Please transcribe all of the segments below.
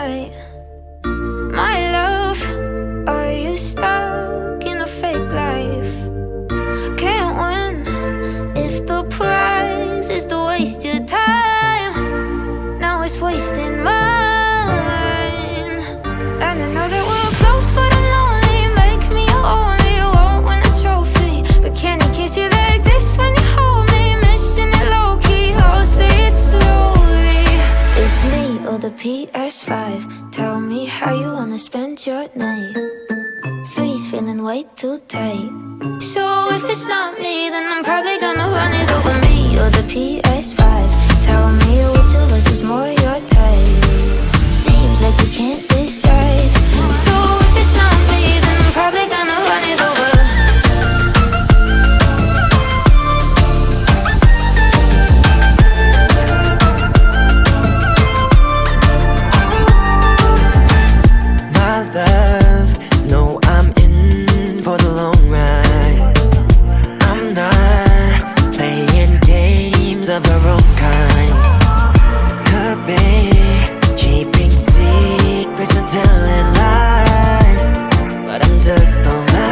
night. My love, are you stuck in a fake life? Can't win if the prize is to waste your time. Now it's wasting mine. And I know that we're close, but I'm lonely. Make me your only, you won't win a trophy, but can I kiss you like this when you hold me? Missing it low-key, I'll say it slowly. It's me or the PS5. Tell me how you wanna spend your night. Three's feeling way too tight. So if it's not me, then I'm probably gonna run it over. Me or the PS5. Tell me which of us is more your type. Seems like you can't decide. So if it's not me, then I'm probably gonna run it over. My love, no, I'm in for the long ride. I'm not playing games of the wrong kind. Could be keeping secrets and telling lies, but I'm just alive.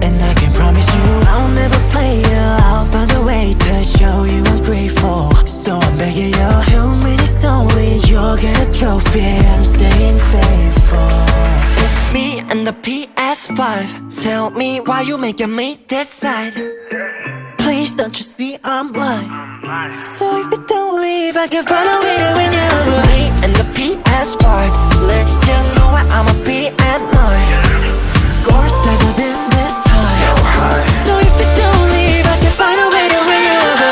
And I can promise you I'll never play you out by the way to show you I'm grateful. So I'm begging you, 2 minutes only, you'll get a trophy. I'm staying faithful. It's me and the PS5. Tell me why you making me decide. Please don't you see I'm lying? So if you don't leave, I can find a way to win you over. Me and the PS5. Let you know where I'ma be at night. Scores never been this high. So high. So if you don't leave, I can find a way to win you over.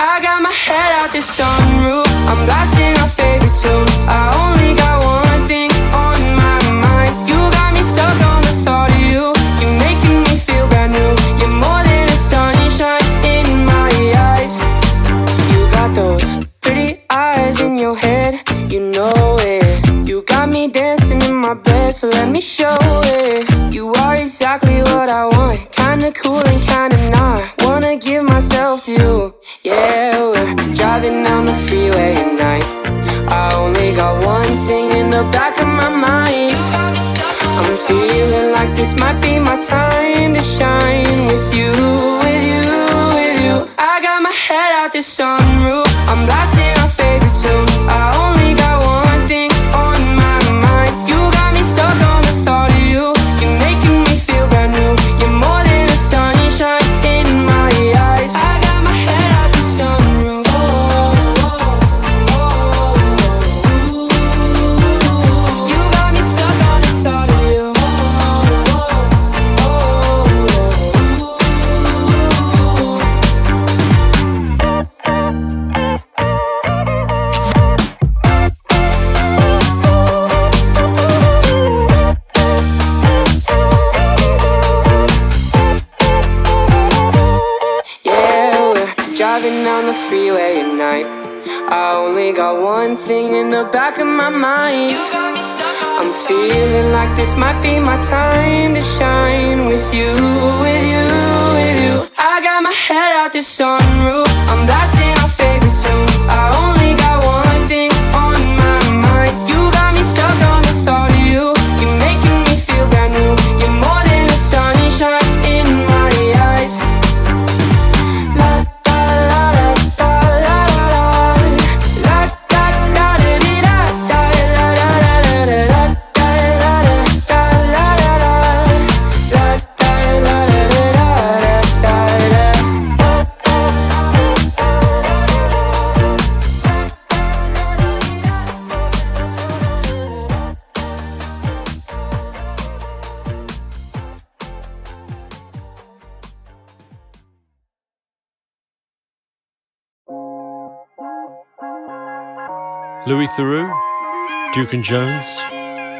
I got my head out the sunroof, I'm blasting our favorite tunes. I only got one thing on my mind. You got me stuck on the thought of you. You're making me feel brand new. You're more than a sunshine in my eyes. You got those pretty eyes in your head, you know it. You got me dancing in my bed, so let me show it. You are exactly what I want, kinda cool and kinda not. Wanna give myself to you. Yeah, we're driving down the freeway at night. I only got one thing in the back of my mind. I'm feeling like this might be my time to shine with you, with you, with you. I got my head out the sunroof, I'm blasting our favorite tunes. I only got one thing on my mind. You got me stuck on the thought of you. You're making me feel brand new. You're more than a sunshine in my eyes. I got my head out the sunroof. You got me stuck on the thought of you. Yeah, we're driving down the freeway at night. I only got one thing in the back of my mind. I'm feeling like this might be my time to shine with you, with you, with you. I got my head out the sunroof, I'm blasting our favorite tunes. I only got one thing on my mind. You got me stuck on the thought of you. You're making me feel brand new. You're more than a sunshine in my eyes. La da la da la la la la da da da dee da da la la la la la da la da la la la la da la la la la da da. Louis Theroux, Duke and Jones,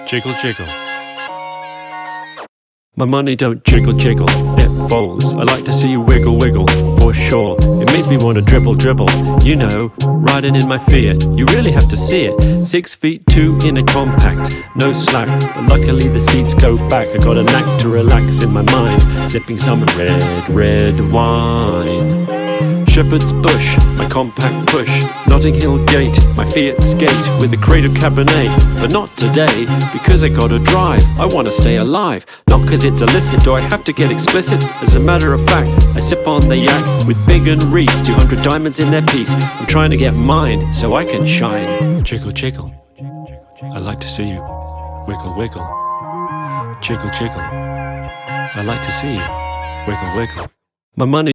jiggle jiggle. My money don't jiggle jiggle, it folds. I like to see you wiggle wiggle, for sure. It makes me want to dribble dribble. You know, riding in my Fiat, you really have to see it. 6'2" in a compact, no slack. But luckily the seats go back. I got a knack to relax in my mind, sipping some red wine. Shepherd's Bush, my compact push. Notting Hill Gate, my Fiat skate with a crate of Cabernet. But not today, because I gotta drive. I wanna stay alive, not cause it's illicit. Do I have to get explicit? As a matter of fact, I sip on the yak with Big and Reese, 200 diamonds in their piece. I'm trying to get mine so I can shine. Jiggle jiggle, I like to see you wiggle wiggle. Jiggle jiggle, I like to see you wiggle wiggle. My money